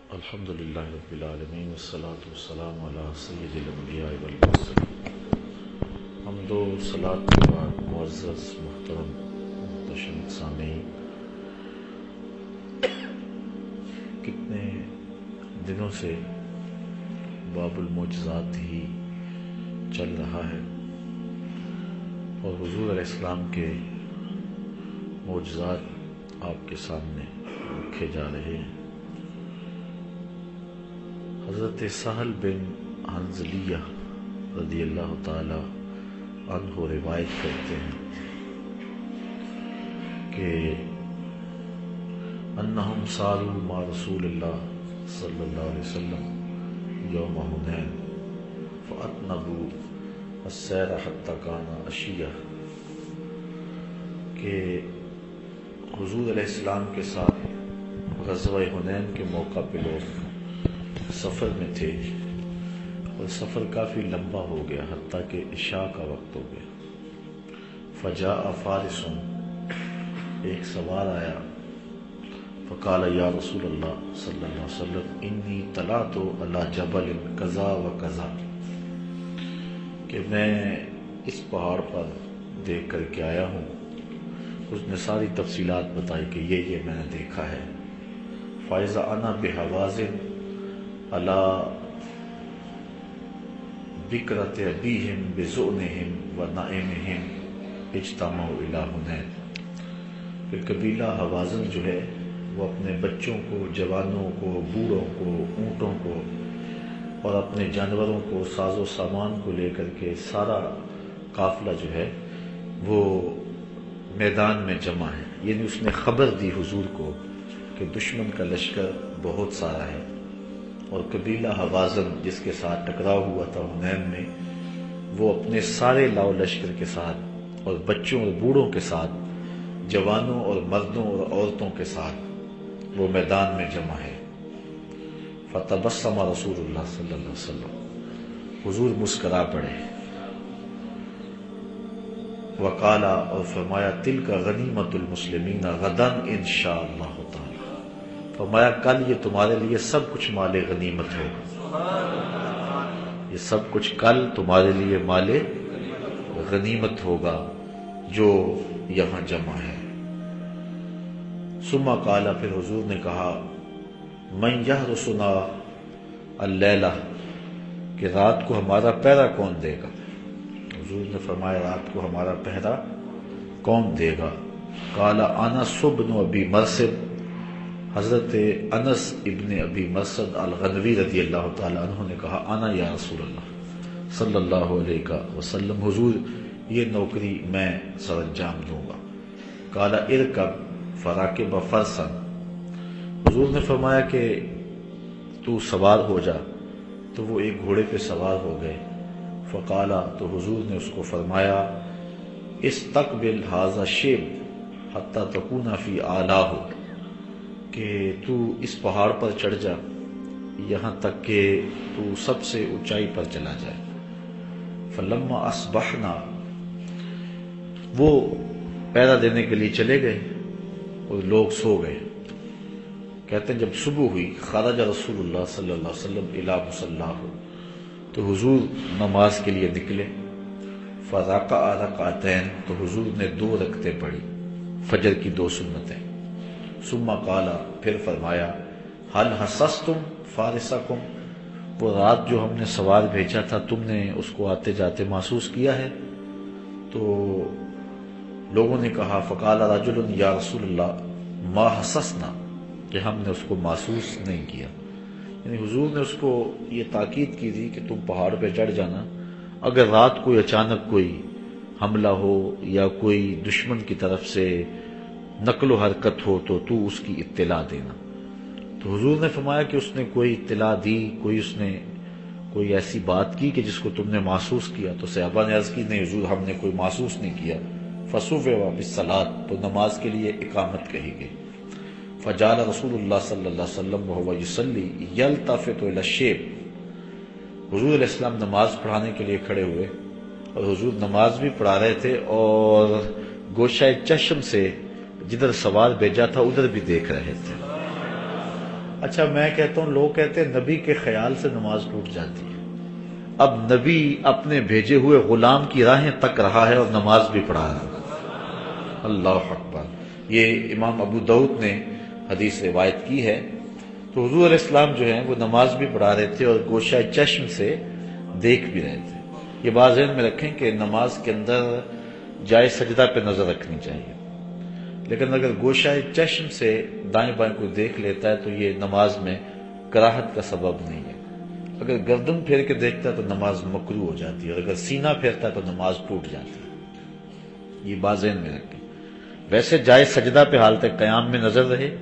الحمد للہ رب العالمین والصلاة والسلام علی سید الانبیاء والمرسلین۔ حمد و صلاۃ کے بعد معزز محترم محتشم سامعین، کتنے دنوں سے باب المعجزات ہی چل رہا ہے اور حضور علیہ السلام کے معجزات آپ کے سامنے رکھے جا رہے ہیں۔ حضرت سہل بن حنظلیہ رضی اللہ تعالی عنہ روایت کرتے ہیں کہ انہم ساروا مع رسول اللہ صلی اللہ علیہ وسلم یوم حنین فاطنبوا السیر حتی کان عشیہ، کہ حضور علیہ السلام کے ساتھ غزوہ حنین کے موقع پہ لوگ سفر میں تھے اور سفر کافی لمبا ہو گیا حتیٰ کہ عشاء کا وقت ہو گیا۔ فجاء فارس، ایک سوار آیا، فقال یا رسول اللہ صلی اللہ علیہ وسلم انی طلعت علی جبل کذا و کذا، کہ میں اس پہاڑ پر دیکھ کر کے آیا ہوں۔ اس نے ساری تفصیلات بتائی کہ یہ میں نے دیکھا ہے۔ فاذا انا بحوازن علی بکرۃ ابیہم بزؤنہم ونعیمہم اجتمعوا الی حنین، پھر قبیلہ حوازن جو ہے وہ اپنے بچوں کو، جوانوں کو، بوڑھوں کو، اونٹوں کو اور اپنے جانوروں کو، ساز و سامان کو لے کر کے سارا قافلہ جو ہے وہ میدان میں جمع ہے۔ یعنی اس نے خبر دی حضور کو کہ دشمن کا لشکر بہت سارا ہے، اور قبیلہ حوازن جس کے ساتھ ٹکراؤ ہوا تھا حنین میں، وہ اپنے سارے لاؤ لشکر کے ساتھ اور بچوں اور بوڑھوں کے ساتھ، جوانوں اور مردوں اور عورتوں کے ساتھ وہ میدان میں جمع ہے۔ فتبسم رسول اللہ صلی اللہ علیہ وسلم، حضور مسکرا پڑے، وقال، اور فرمایا تلک غنیمت المسلمین غدا انشاء اللہ تعالی، فرمایا کل یہ تمہارے لیے سب کچھ مال غنیمت ہوگا، یہ سب کچھ کل تمہارے لیے مال غنیمت ہوگا جو یہاں جمع ہے۔ ثم قال، پھر حضور نے کہا من یحرسنا اللیلہ، کہ رات کو ہمارا پہرا کون دے گا؟ حضور نے فرمایا رات کو ہمارا پہرا کون دے گا؟ قال انس بن ابی مرثد، حضرت انس ابن ابی مرثد الغنوی رضی اللہ تعالی عنہ نے کہا انا یا رسول اللہ صلی اللہ علیہ وسلم، حضور یہ نوکری میں سر انجام دوں گا۔ قال ارکب فراکب فرسا، حضور نے فرمایا کہ تو سوار ہو جا، تو وہ ایک گھوڑے پہ سوار ہو گئے۔ فقال، تو حضور نے اس کو فرمایا استقبل ھذا الشیب حتی تکون فی اعلاہ، کہ تو اس پہاڑ پر چڑھ جا یہاں تک کہ تو سب سے اونچائی پر چلا جائے۔ فلما اصبحنا، وہ پہرا دینے کے لیے چلے گئے اور لوگ سو گئے۔ کہتے ہیں جب صبح ہوئی خرج رسول اللہ صلی اللہ علیہ وسلم الی مصلاہ، تو حضور نماز کے لیے نکلے۔ فرکع رکعتین، تو حضور نے 2 رکعتیں پڑھی، فجر کی 2 سنتیں۔ ثم قال، پھر فرمایا هل حسستم فارسکم، وہ رات جو ہم نے سوار بھیجا تھا تم نے اس کو آتے جاتے محسوس کیا ہے؟ تو لوگوں نے کہا فقال رجل یا رسول اللہ ما حسسنا، کہ ہم نے اس کو محسوس نہیں کیا۔ یعنی حضور نے اس کو یہ تاکید کی تھی کہ تم پہاڑ پہ چڑھ جانا، اگر رات کوئی اچانک کوئی حملہ ہو یا کوئی دشمن کی طرف سے نقل و حرکت ہو تو اس کی اطلاع دینا۔ تو حضور نے فرمایا کہ اس نے کوئی اطلاع دی، اس نے کوئی ایسی بات کی کہ جس کو تم نے محسوس کیا؟ تو صحابہ نے عرض کی نہیں حضور ہم نے کوئی محسوس نہیں کیا۔ فصوب بالصلاۃ، تو نماز کے لیے اقامت کہی گئی۔ فجعل رسول اللہ صلی اللہ علیہ وسلم وهو يصلي يلتفت الى الشيب، حضور علیہ السلام نماز پڑھانے کے لیے کھڑے ہوئے اور حضور نماز بھی پڑھا رہے تھے اور گوشہ چشم سے جدھر سوار بھیجا تھا ادھر بھی دیکھ رہے تھے۔ اچھا میں کہتا ہوں، لوگ کہتے ہیں نبی کے خیال سے نماز ٹوٹ جاتی ہے۔ اب نبی اپنے بھیجے ہوئے غلام کی راہیں تک رہا ہے اور نماز بھی پڑھا رہا ہے۔ اللہ اکبر۔ یہ امام ابو داؤد نے حدیث روایت کی ہے۔ تو حضور علیہ السلام جو ہیں وہ نماز بھی پڑھا رہے تھے اور گوشہ چشم سے دیکھ بھی رہے تھے۔ یہ بات ذہن میں رکھیں کہ نماز کے اندر جائے سجدہ پہ نظر رکھنی چاہیے، لیکن اگر گوشہ چشم سے دائیں بائیں کو دیکھ لیتا ہے تو یہ نماز میں کراہت کا سبب نہیں ہے۔ اگر گردن پھیر کے دیکھتا ہے تو نماز مکروہ ہو جاتی ہے، اور اگر سینہ پھیرتا ہے تو نماز ٹوٹ جاتی ہے۔ یہ بات ذہن میں رکھیں۔ ویسے جائے سجدہ پہ حالت قیام میں نظر رہے،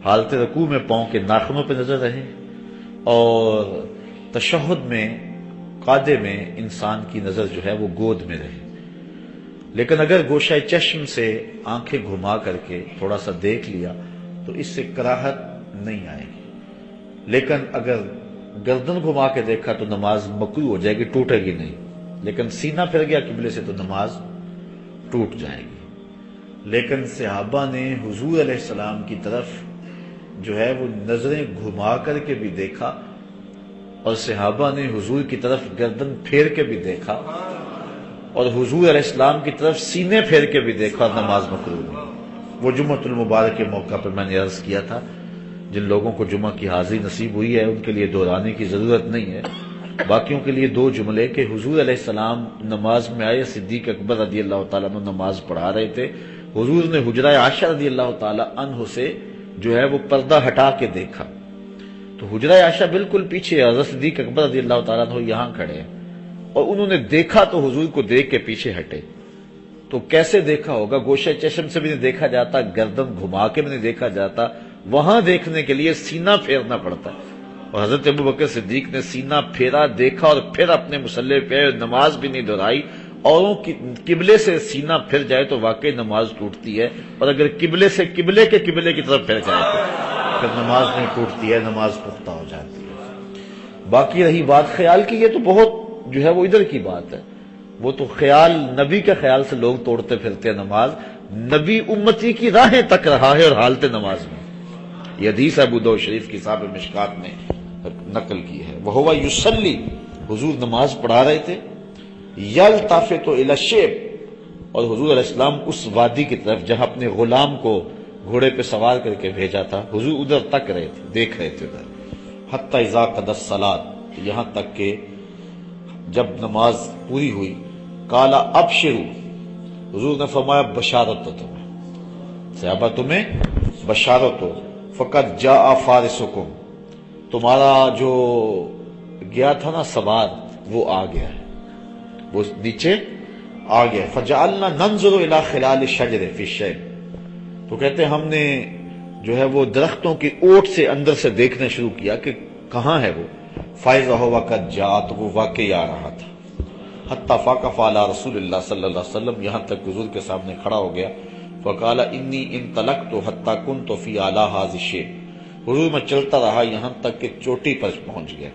حالت رکوع میں پاؤں کے ناخنوں پہ نظر رہے، اور تشہد میں قعدے میں انسان کی نظر جو ہے وہ گود میں رہے۔ لیکن اگر گوشہ چشم سے آنکھیں گھما کر کے تھوڑا سا دیکھ لیا تو اس سے کراہت نہیں آئے گی، لیکن اگر گردن گھما کے دیکھا تو نماز مکروہ ہو جائے گی، ٹوٹے گی نہیں۔ لیکن سینہ پھر گیا قبلے سے تو نماز ٹوٹ جائے گی۔ لیکن صحابہ نے حضور علیہ السلام کی طرف جو ہے وہ نظریں گھما کر کے بھی دیکھا، اور صحابہ نے حضور کی طرف گردن پھیر کے بھی دیکھا، اور حضور علیہ السلام کی طرف سینے پھیر کے بھی دیکھا، اور نماز مکروہ نہیں۔ وہ جمعۃ المبارک کے موقع پر میں نے عرض کیا تھا، جن لوگوں کو جمعہ کی حاضری نصیب ہوئی ہے ان کے لیے دہرانے کی ضرورت نہیں ہے، باقیوں کے لیے دو جملے کہ حضور علیہ السلام نماز میں آئے، صدیق اکبر رضی اللہ تعالیٰ عنہ نماز پڑھا رہے تھے، حضور نے حجرہ عائشہ رضی اللہ تعالیٰ عنہ سے جو ہے وہ پردہ ہٹا کے دیکھا، تو حجرہ عائشہ بالکل پیچھے، حضرت صدیق اکبر رضی اللہ تعالیٰ عنہ یہاں کھڑے ہیں، اور انہوں نے دیکھا تو حضور کو دیکھ کے پیچھے ہٹے۔ تو کیسے دیکھا ہوگا؟ گوشہ چشم سے بھی نہیں دیکھا جاتا، گردن گھما کے بھی نہیں دیکھا جاتا، وہاں دیکھنے کے لیے سینہ پھیرنا پڑتا ہے، اور حضرت ابوبکر صدیق نے سینہ پھیرا، دیکھا، اور پھر اپنے مصلی پہ نماز بھی نہیں دہرائی۔ اوروں کی قبلے سے سینہ پھر جائے تو واقعی نماز ٹوٹتی ہے، اور اگر قبلے سے قبلے کی طرف پھر جائے تو پھر نماز نہیں ٹوٹتی ہے، نماز پختہ ہو جاتی ہے۔ باقی رہی بات خیال کی، یہ تو بہت جو ہے وہ ادھر کی بات ہے، وہ تو خیال، نبی کے خیال سے لوگ توڑتے پھرتے ہیں نماز، نبی امتی کی راہیں تک رہا ہے اور حالت نماز میں۔ یہ حدیث ابو داؤد شریف کی صاحب مشکات نے نقل کی ہے۔ وہو یصلی، حضور نماز پڑھا رہے تھے، یلتفت الی الشیب، اور حضور علیہ السلام اس وادی کی طرف جہاں اپنے غلام کو گھوڑے پہ سوار کر کے بھیجا تھا، حضور ادھر تک رہے تھے، دیکھ رہے تھے ادھر، حتی اذا قضى الصلاۃ، یہاں تک کہ جب نماز پوری ہوئی، قال ابشروا، حضور نے فرمایا بشارت ہو تمہیں، صحابہ تمہیں بشارت ہو، فقد جاء فارسکم، تمہارا جو گیا تھا نا سوار وہ آ گیا ہے، وہ نیچے آ گیا۔ فجعلنا ننظر الى خلال الشجر فی الشیب، تو کہتے ہیں ہم نے جو ہے وہ درختوں کی اوٹ سے اندر سے دیکھنا شروع کیا کہ کہاں ہے وہ، فاذا هو قد جاء، تو وہ واقعی آ رہا تھا، حتی فاقف علی رسول اللہ صلی اللہ علیہ وسلم، یہاں تک حضور کے سامنے کھڑا ہو گیا، فقال انی انطلقت حتی کنت فی اعلی ھذا الشیب، حضور میں چلتا رہا یہاں تک کہ چوٹی پر پہنچ گیا،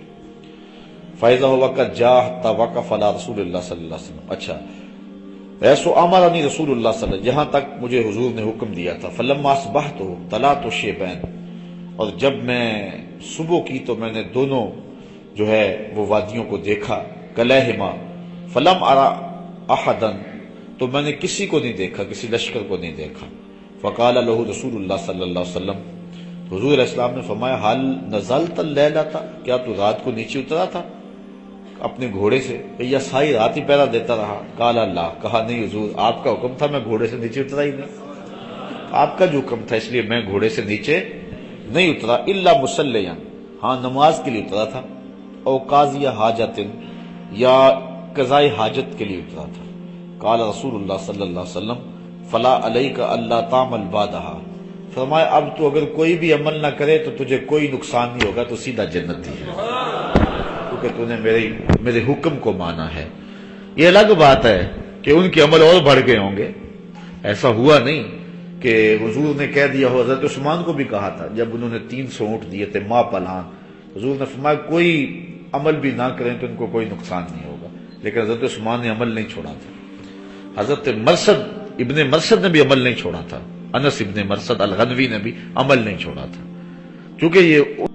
فاذا هو قد جاء حتی وقف علی رسول اللہ صلی اللہ علیہ وسلم، اچھا ایسو امرنی رسول اللہ صلی اللہ علیہ وسلم، یہاں تک مجھے حضور نے حکم دیا تھا، فلما اصبحت طلعت الشیبین، اور جب میں صبح کی تو میں نے دونوں جو ہے وہ وادیوں کو دیکھا، کلہما، فلم ارى احدا، تو میں نے کسی کو نہیں دیکھا، کسی لشکر کو نہیں دیکھا، فقال له رسول اللہ صلی اللہ علیہ وسلم، حضور علیہ السلام نے فرمایا حل نزلت اللیلۃ، کیا تو رات کو نیچے اترا تھا اپنے گھوڑے سے، یا ساری رات ہی پہرا دیتا رہا؟ قال اللہ، کہا نہیں حضور، آپ کا حکم تھا، میں گھوڑے سے نیچے اترا ہی نہیں، آپ کا جو حکم تھا اس لیے میں گھوڑے سے نیچے نہیں اترا، الا مصلیا، ہاں نماز کے لیے اترا تھا، او قاضی حاجت، یا قضاء حاجت کے لیے اترا تھا۔ قال رسول اللہ صلی اللہ علیہ وسلم فلا علیک الا تعمل بعدها، فرمایا اب تو اگر کوئی بھی عمل نہ کرے تو تجھے کوئی نقصان نہیں ہوگا، تو سیدھا جنتی ہے، کیونکہ تو نے میرے حکم کو مانا ہے۔ یہ الگ بات ہے کہ ان کے عمل اور بڑھ گئے ہوں گے، ایسا ہوا نہیں کہ حضور نے کہہ دیا ہو، حضرت عثمان کو بھی کہا تھا جب انہوں نے 300 اونٹ دیے تھے ماں پلان، حضور نے فرمایا کوئی عمل بھی نہ کریں تو ان کو کوئی نقصان نہیں ہوگا، لیکن حضرت عثمان نے عمل نہیں چھوڑا تھا، حضرت ابن مرثد نے بھی عمل نہیں چھوڑا تھا، انس ابن مرثد الغنوی نے بھی عمل نہیں چھوڑا تھا۔ چونکہ یہ